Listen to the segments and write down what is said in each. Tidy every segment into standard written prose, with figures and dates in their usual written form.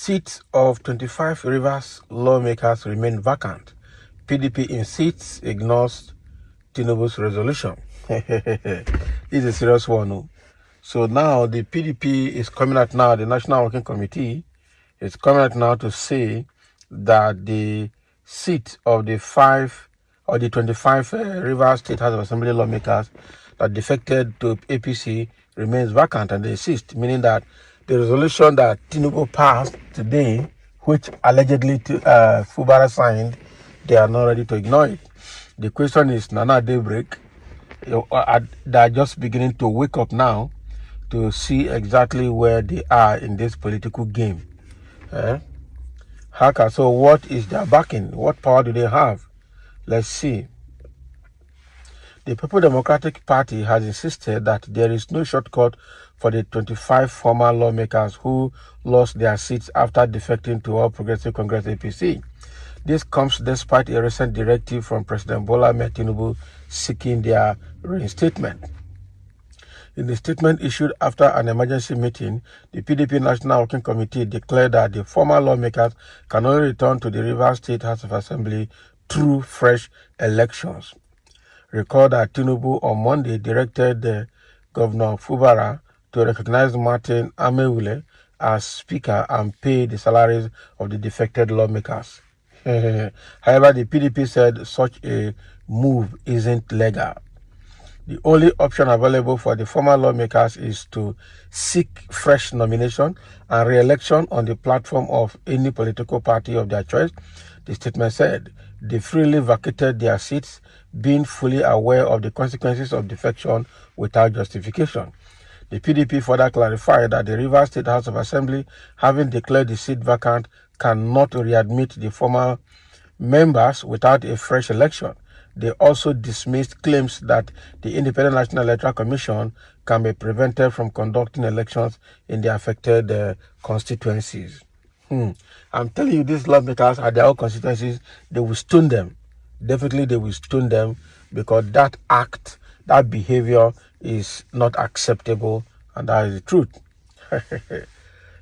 Seats of 25 Rivers lawmakers remain vacant. PDP insists, ignores Tinubu'S resolution. This is a serious one. Oh. So now the PDP is coming out now, the National Working Committee is coming out now to say that the seat of the 25 Rivers State House of Assembly lawmakers that defected to APC remains vacant, and they insist, meaning that the resolution that Tinubu passed today, which allegedly Fubara signed, they are not ready to ignore it. The question is, Nana daybreak, they are just beginning to wake up now to see exactly where they are in this political game. So what is their backing? What power do they have? Let's see. The People Democratic Party has insisted that there is no shortcut for the 25 former lawmakers who lost their seats after defecting to All Progressive Congress APC. This comes despite a recent directive from President Bola Ahmed Tinubu seeking their reinstatement. In the statement issued after an emergency meeting, the PDP National Working Committee declared that the former lawmakers can only return to the Rivers State House of Assembly through fresh elections. Recall that Tinubu on Monday directed Governor Fubara to recognize Martin Amewule as Speaker and pay the salaries of the defected lawmakers. However, the PDP said such a move isn't legal. The only option available for the former lawmakers is to seek fresh nomination and re-election on the platform of any political party of their choice. The statement said they freely vacated their seats, being fully aware of the consequences of defection without justification. The PDP further clarified that the Rivers State House of Assembly, having declared the seat vacant, cannot readmit the former members without a fresh election. They also dismissed claims that the Independent National Electoral Commission can be prevented from conducting elections in the affected constituencies. I'm telling you, these lawmakers at their own constituencies, they will stone them. Definitely they will stone them, because that act, that behavior is not acceptable, and that is the truth.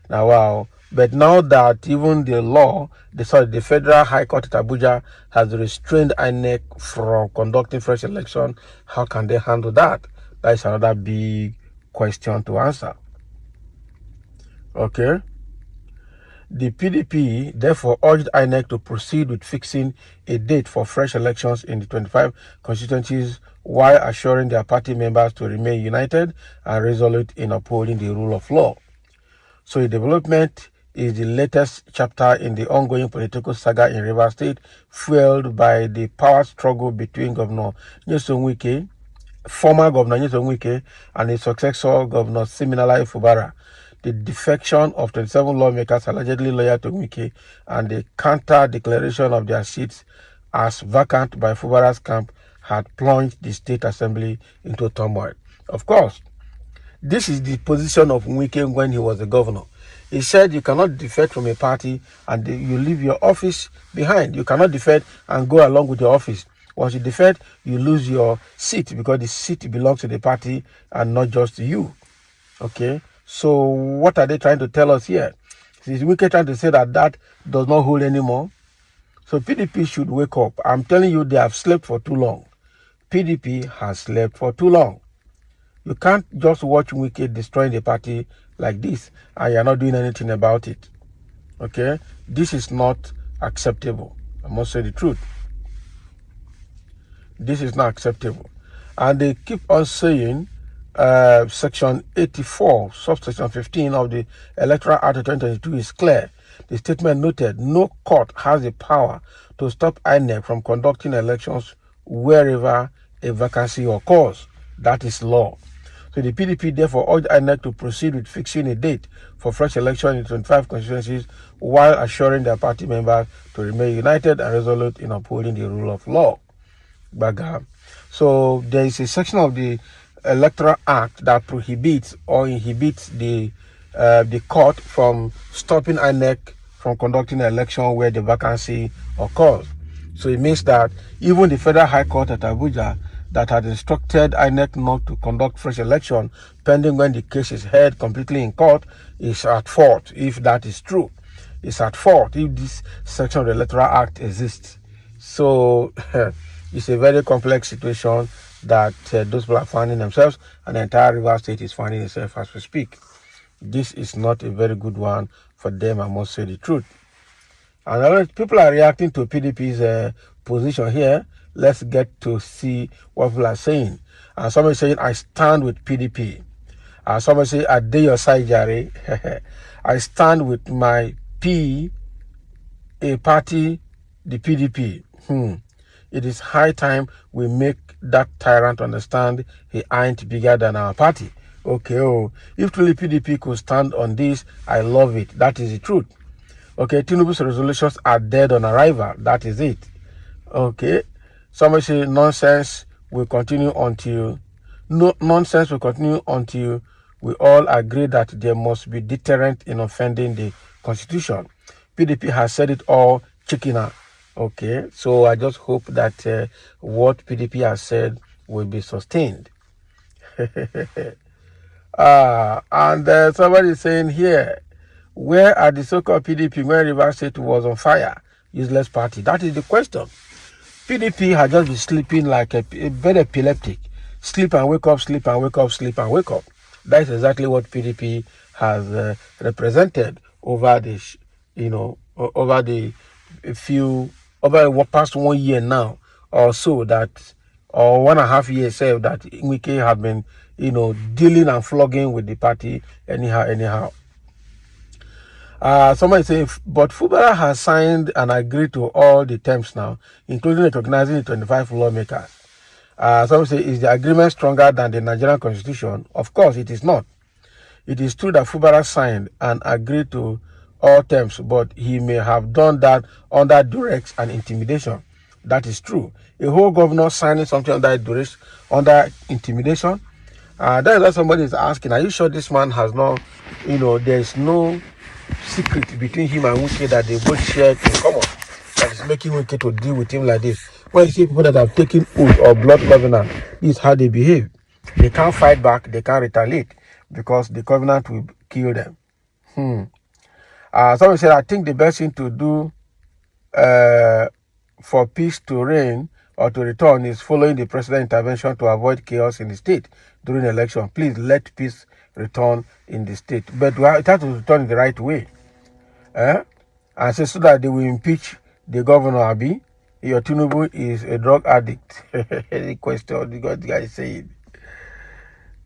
Now, wow. But now that even the Federal High Court at Abuja has restrained INEC from conducting fresh election, how can they handle that? That is another big question to answer. Okay. The PDP therefore urged INEC to proceed with fixing a date for fresh elections in the 25 constituencies, while assuring their party members to remain united and resolute in upholding the rule of law. So the development is the latest chapter in the ongoing political saga in Rivers State, fueled by the power struggle between Governor Nyesom Wike, former Governor Nyesom Wike, and his successor, Governor Siminalayi Fubara. The defection of 27 lawmakers allegedly loyal to Wike and the counter-declaration of their seats as vacant by Fubara's camp had plunged the State Assembly into turmoil. Of course, this is the position of Wike when he was the governor. He said you cannot defect from a party and you leave your office behind. You cannot defect and go along with your office. Once you defect, you lose your seat, because the seat belongs to the party and not just to you. Okay? So what are they trying to tell us here? Is Wike trying to say that does not hold anymore? So PDP should wake up. I'm telling you, they have slept for too long. PDP has slept for too long. You can't just watch Wike destroying the party like this and you're not doing anything about it. Okay? This is not acceptable. I must say the truth. This is not acceptable. And they keep on saying Section 84, subsection 15 of the Electoral Act of 2022 is clear. The statement noted, no court has the power to stop INEC from conducting elections wherever a vacancy occurs. That is law. So the PDP therefore urged INEC to proceed with fixing a date for fresh election in 25 constituencies, while assuring their party members to remain united and resolute in upholding the rule of law. So there is a section of the Electoral Act that prohibits or inhibits the court from stopping INEC from conducting an election where the vacancy occurs. So it means that even the Federal High Court at Abuja that had instructed INEC not to conduct fresh election pending when the case is heard completely in court is at fault, if that is true. is at fault if this section of the Electoral Act exists. So it's a very complex situation that those people are finding themselves, and the entire River State is finding itself as we speak. This is not a very good one for them, I must say the truth. And a lot of people are reacting to PDP's position here. Let's get to see what people are saying. And somebody saying, I stand with PDP. And somebody say, I dare your side, Jerry. I stand with my a party, the PDP. It is high time we make that tyrant understand he ain't bigger than our party. Okay, if truly PDP could stand on this, I love it. That is the truth. Okay, Tinubu'S resolutions are dead on arrival. That is it. Okay, somebody say nonsense will continue until nonsense will continue until we all agree that there must be deterrent in offending the Constitution. PDP has said it all, chicken. Okay, so I just hope that what PDP has said will be sustained. And somebody is saying here, where are the so-called PDP when River State was on fire? Useless party. That is the question. PDP has just been sleeping like a very epileptic. Sleep and wake up, sleep and wake up, sleep and wake up. That is exactly what PDP has represented over the, over the past 1 year now or so or 1.5 years that Wike have been, dealing and flogging with the party anyhow. Somebody say, but Fubara has signed and agreed to all the terms now, including recognizing the 25 lawmakers. Somebody say, is the agreement stronger than the Nigerian Constitution? Of course, it is not. It is true that Fubara signed and agreed to all terms, but he may have done that under duress and intimidation. That is true. A whole governor signing something under duress, under intimidation. That is why somebody is asking, are you sure this man has not, there is no secret between him and Wike that they both share in common that is making Wike to deal with him like this? When you see people that have taken oath or blood covenant, this is how they behave. They can't fight back, they can't retaliate because the covenant will kill them. Someone said, I think the best thing to do for peace to reign or to return is following the president's intervention to avoid chaos in the state during the election. Please let peace return in the state. But it has to return in the right way. And so that they will impeach the governor, Abi. Your Tinubu is a drug addict. The question the guy is saying.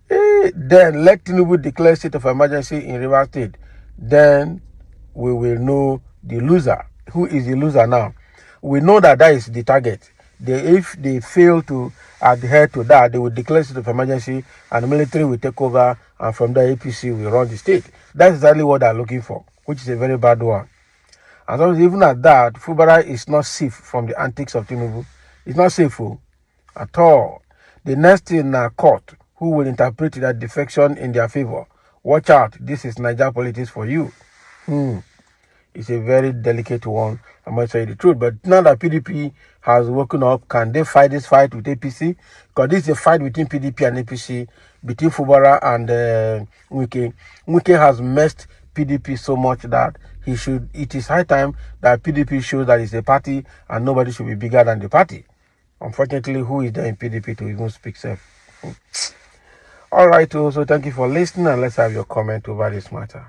Then let Tinubu declare state of emergency in River State. Then we will know the loser. Who is the loser now? We know that is the target. If they fail to adhere to that, they will declare state of emergency and the military will take over, and from there APC will run the state. That's exactly what they're looking for, which is a very bad one. And so even at that, Fubara is not safe from the antics of Tinubu. It's not safe at all. The next in court, who will interpret that defection in their favor. Watch out, this is Niger politics for you. It's a very delicate one, I must say the truth. But now that PDP has woken up, can they fight this fight with APC? Because this is a fight between PDP and APC, between Fubara and Wike. Wike has messed PDP so much that it is high time that PDP shows that it's a party and nobody should be bigger than the party. Unfortunately, who is there in PDP to even speak self? All right, so thank you for listening, and let's have your comment over this matter.